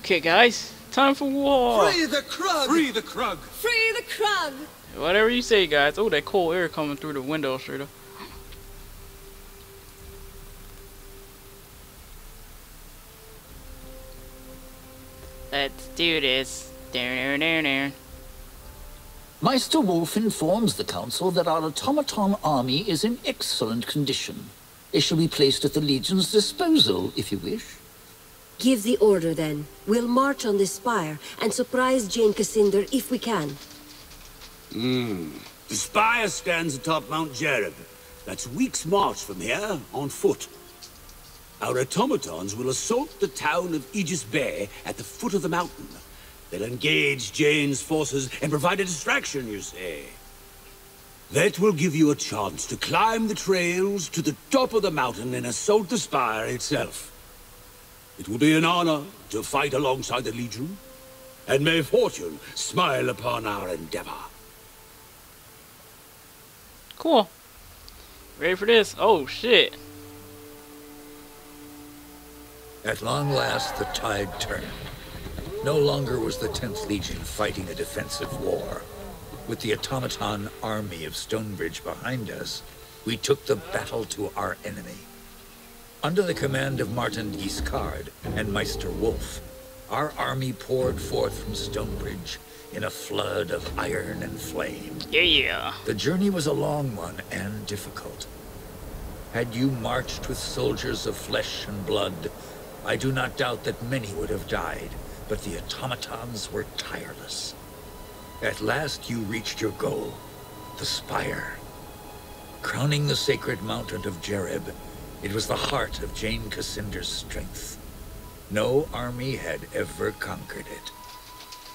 Okay, guys, time for war. Free the Krug! Free the Krug! Free the Krug! Whatever you say, guys. Oh, that cold air coming through the window straight up. Let's do this. There. Meister Wolf informs the Council that our automaton army is in excellent condition. It shall be placed at the Legion's disposal, if you wish. Give the order, then. We'll march on this spire and surprise Jane Cassinder if we can. The spire stands atop Mount Jereb. That's a week's march from here, on foot. Our automatons will assault the town of Aegis Bay at the foot of the mountain. They'll engage Jane's forces and provide a distraction, you see. That will give you a chance to climb the trails to the top of the mountain and assault the spire itself. It will be an honor to fight alongside the Legion, and may fortune smile upon our endeavor. Cool. Ready for this? Oh, shit. At long last, the tide turned. No longer was the 10th Legion fighting a defensive war. With the automaton army of Stonebridge behind us, we took the battle to our enemy. Under the command of Martin Guiscard and Meister Wolf, our army poured forth from Stonebridge in a flood of iron and flame. Yeah. The journey was a long one and difficult. Had you marched with soldiers of flesh and blood, I do not doubt that many would have died, but the automatons were tireless. At last you reached your goal, the spire. Crowning the sacred mountain of Jereb, it was the heart of Jane Cassinder's strength. No army had ever conquered it.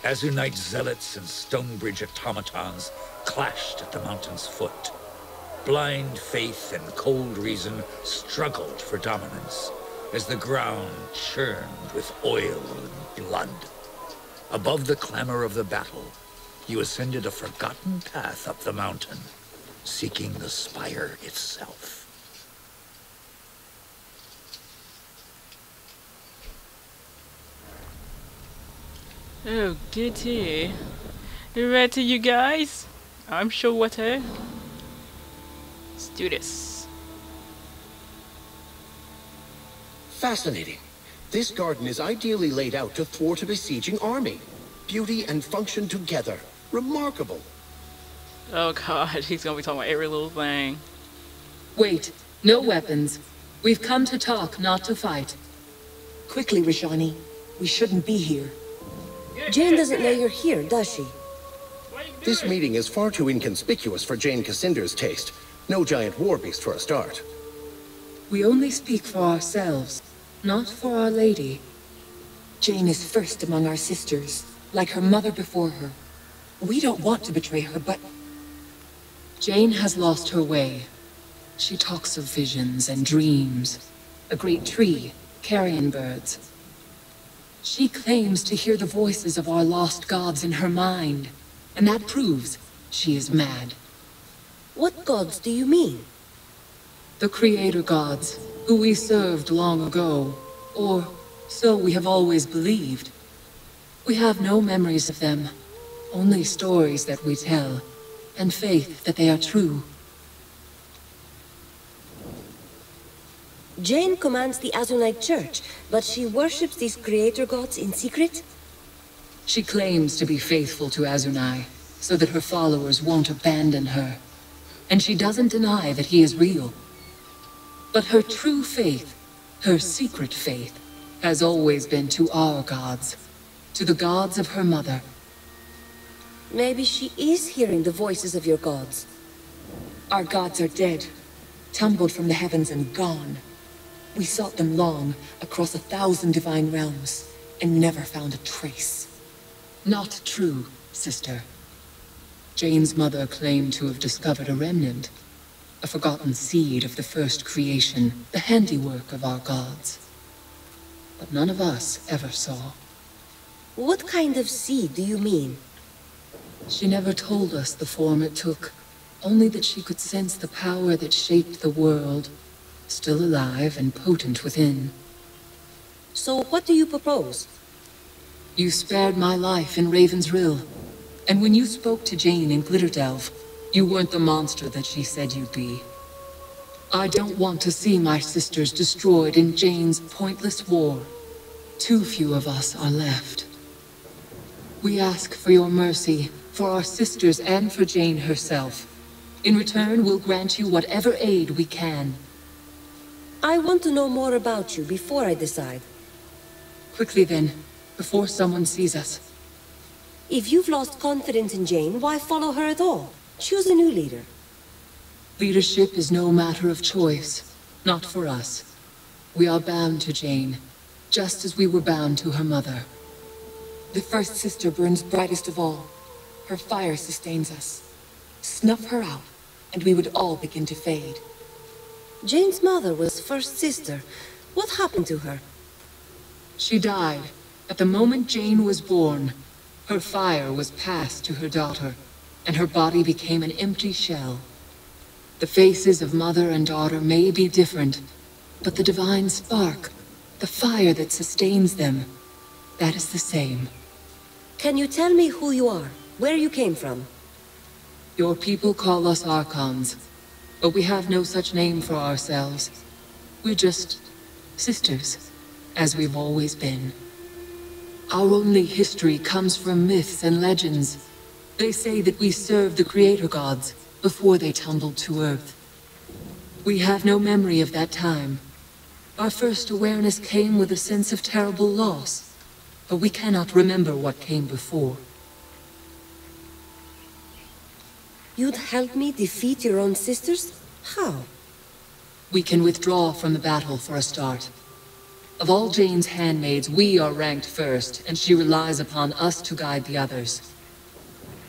Azunite zealots and Stonebridge automatons clashed at the mountain's foot. Blind faith and cold reason struggled for dominance as the ground churned with oil and blood. Above the clamor of the battle, you ascended a forgotten path up the mountain, seeking the spire itself. Oh, goody. You ready, you guys? I'm sure what Let's do this. Fascinating. This garden is ideally laid out to thwart a besieging army. Beauty and function together. Remarkable. Oh god, he's gonna be talking about every little thing. Wait, no weapons. We've come to talk, not to fight. Quickly, Rashani. We shouldn't be here. Jane doesn't know you're here, does she? This meeting is far too inconspicuous for Jane Cassinder's taste. No giant war beast for a start. We only speak for ourselves, not for Our Lady. Jane is first among our sisters, like her mother before her. We don't want to betray her, but... Jane has lost her way. She talks of visions and dreams. A great tree, carrion birds. She claims to hear the voices of our lost gods in her mind, and that proves she is mad. What gods do you mean? The creator gods, who we served long ago, or so we have always believed. We have no memories of them, only stories that we tell, and faith that they are true. Jane commands the Azunite Church, but she worships these creator gods in secret? She claims to be faithful to Azunai, so that her followers won't abandon her. And she doesn't deny that he is real. But her true faith, her secret faith, has always been to our gods, to the gods of her mother. Maybe she is hearing the voices of your gods. Our gods are dead, tumbled from the heavens and gone. We sought them long, across 1,000 divine realms, and never found a trace. Not true, sister. Jane's mother claimed to have discovered a remnant, a forgotten seed of the first creation, the handiwork of our gods. But none of us ever saw. What kind of seed do you mean? She never told us the form it took, only that she could sense the power that shaped the world, still alive and potent within. So what do you propose? You spared my life in Raven's Rill. And when you spoke to Jane in Glitterdelve, you weren't the monster that she said you'd be. I don't want to see my sisters destroyed in Jane's pointless war. Too few of us are left. We ask for your mercy, for our sisters and for Jane herself. In return, we'll grant you whatever aid we can. I want to know more about you before I decide. Quickly then, before someone sees us. If you've lost confidence in Jane, why follow her at all? Choose a new leader. Leadership is no matter of choice. Not for us. We are bound to Jane, just as we were bound to her mother. The first sister burns brightest of all. Her fire sustains us. Snuff her out, and we would all begin to fade. Jane's mother was first sister. What happened to her? She died. At the moment Jane was born, her fire was passed to her daughter, and her body became an empty shell. The faces of mother and daughter may be different, but the divine spark, the fire that sustains them, that is the same. Can you tell me who you are? Where you came from? Your people call us Archons, but we have no such name for ourselves. We're just sisters, as we've always been. Our only history comes from myths and legends. They say that we served the creator gods before they tumbled to Earth. We have no memory of that time. Our first awareness came with a sense of terrible loss, but we cannot remember what came before. You'd help me defeat your own sisters? How? We can withdraw from the battle for a start. Of all Jane's handmaids, we are ranked first, and she relies upon us to guide the others.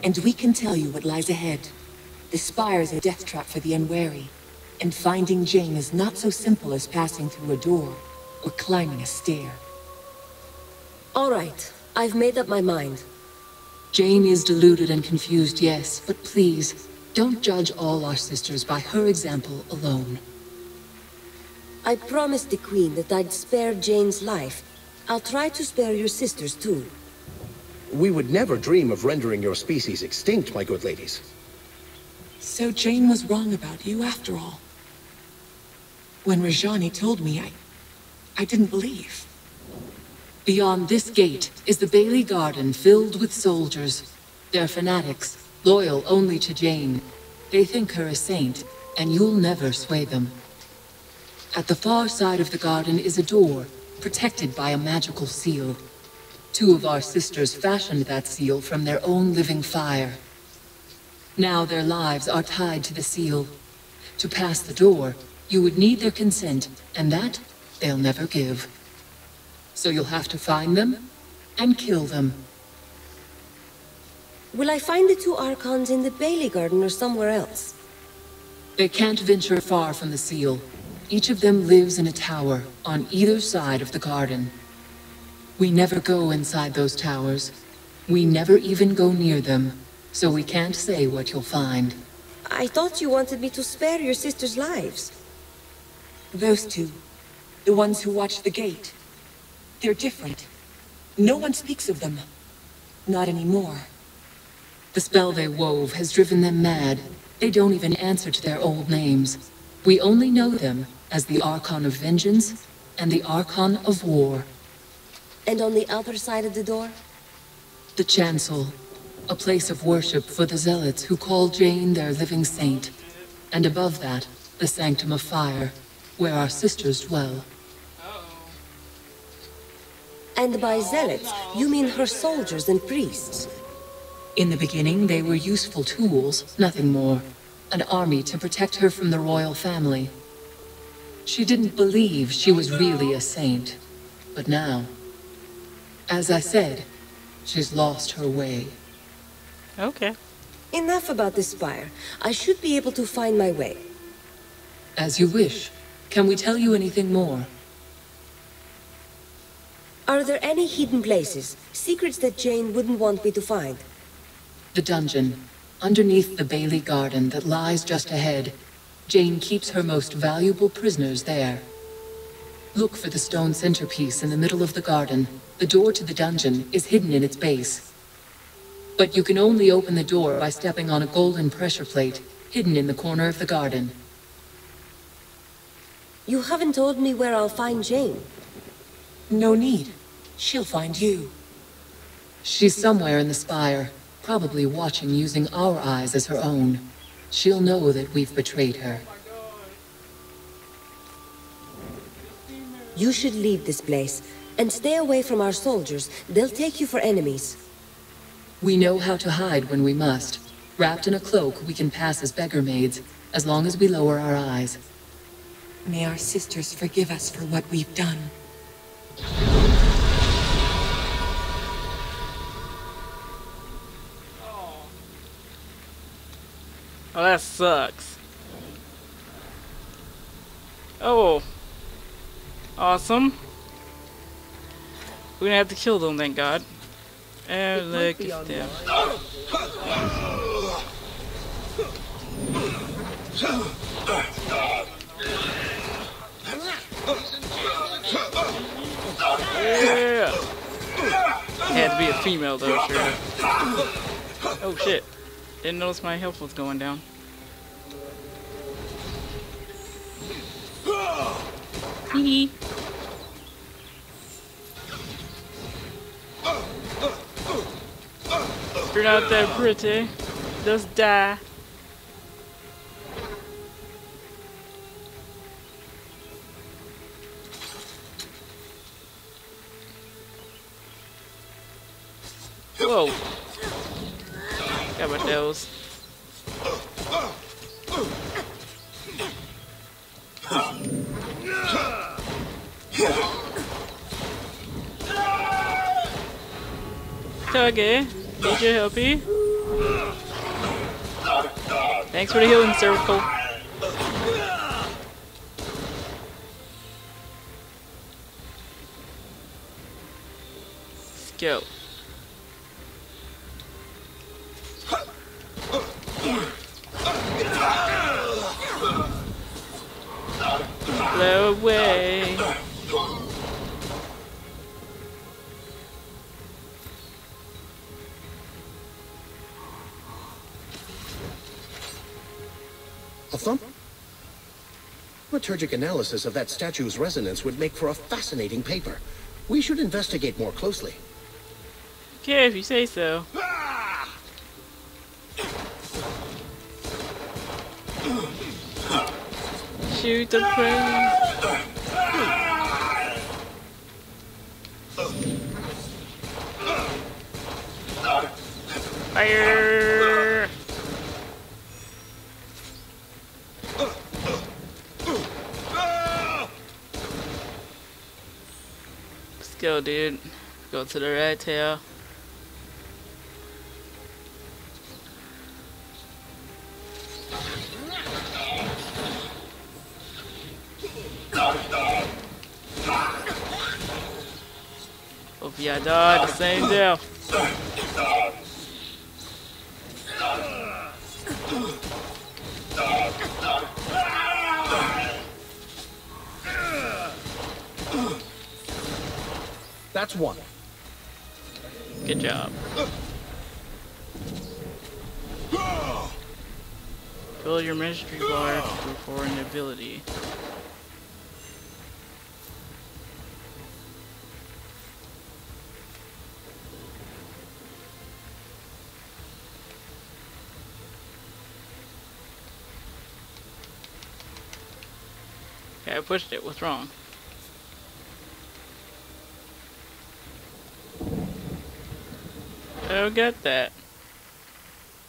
And we can tell you what lies ahead. The spire is a death trap for the unwary, and finding Jane is not so simple as passing through a door or climbing a stair. All right, I've made up my mind. Jane is deluded and confused, yes, but please, don't judge all our sisters by her example alone. I promised the Queen that I'd spare Jane's life. I'll try to spare your sisters too. We would never dream of rendering your species extinct, my good ladies. So Jane was wrong about you after all. When Rajani told me, I didn't believe. Beyond this gate is the Bailey Garden filled with soldiers. They're fanatics, loyal only to Jane. They think her a saint, and you'll never sway them. At the far side of the garden is a door, protected by a magical seal. Two of our sisters fashioned that seal from their own living fire. Now their lives are tied to the seal. To pass the door, you would need their consent, and that they'll never give. So you'll have to find them and kill them. Will I find the two Archons in the Bailey Garden or somewhere else? They can't venture far from the seal. Each of them lives in a tower on either side of the garden. We never go inside those towers. We never even go near them, so we can't say what you'll find. I thought you wanted me to spare your sisters' lives. Those two, the ones who watch the gate, they're different. No one speaks of them. Not anymore. The spell they wove has driven them mad. They don't even answer to their old names. We only know them as the Archon of Vengeance and the Archon of War. And on the other side of the door? The Chancel, a place of worship for the Zealots who call Jane their living saint. And above that, the Sanctum of Fire, where our sisters dwell. And by zealots, you mean her soldiers and priests? In the beginning, they were useful tools, nothing more. An army to protect her from the royal family. She didn't believe she was really a saint. But now, as I said, she's lost her way. Okay. Enough about the spire. I should be able to find my way. As you wish. Can we tell you anything more? Are there any hidden places, secrets that Jane wouldn't want me to find? The dungeon, underneath the Bailey Garden that lies just ahead. Jane keeps her most valuable prisoners there. Look for the stone centerpiece in the middle of the garden. The door to the dungeon is hidden in its base. But you can only open the door by stepping on a golden pressure plate, hidden in the corner of the garden. You haven't told me where I'll find Jane. No need. She'll find you. She's somewhere in the spire, probably watching using our eyes as her own. She'll know that we've betrayed her. You should leave this place, and stay away from our soldiers. They'll take you for enemies. We know how to hide when we must. Wrapped in a cloak, we can pass as beggar maids, as long as we lower our eyes. May our sisters forgive us for what we've done. Oh, that sucks. Oh. Awesome. We're gonna have to kill them, thank God. And look at them. Yeah. Had to be a female though, sure. Oh shit. Didn't notice my health was going down. Hee. You're not that pretty. Just die. Whoa. Got my nose. Okay, need your helpy. Thanks for the healing circle. Let's go. Blow away. A thump? Liturgic analysis of that statue's resonance would make for a fascinating paper. We should investigate more closely. Okay, if you say so. Shoot the prey. Fire! Let's go, dude. Go to the right tail. Hope y'all die the same death. That's one. Good job. Fill your mystery bar for an ability. Okay, I pushed it. What's wrong? I don't get that.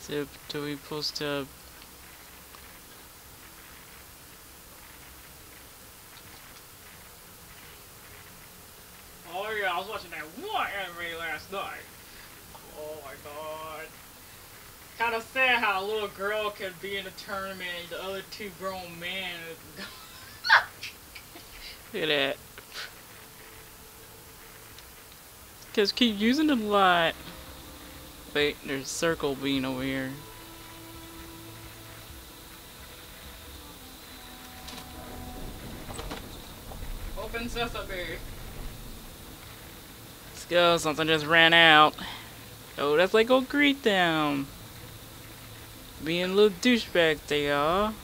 So, do we supposed to... Oh yeah, I was watching that one anime last night. Oh my god. Kind of sad how a little girl could be in a tournament and the other two grown men. Look at that. Because keep using it a lot. Wait, there's a circle being over here. Open princess up here. Let's go. Something just ran out. Oh, let's like go greet them. Being little douchebags they are.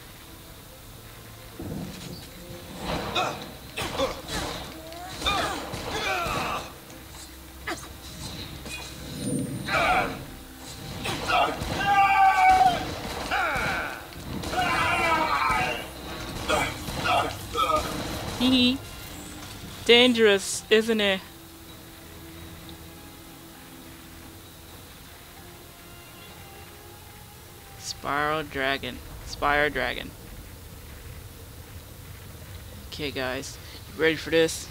Hee. Dangerous, isn't it? Spire dragon. Okay guys, you ready for this?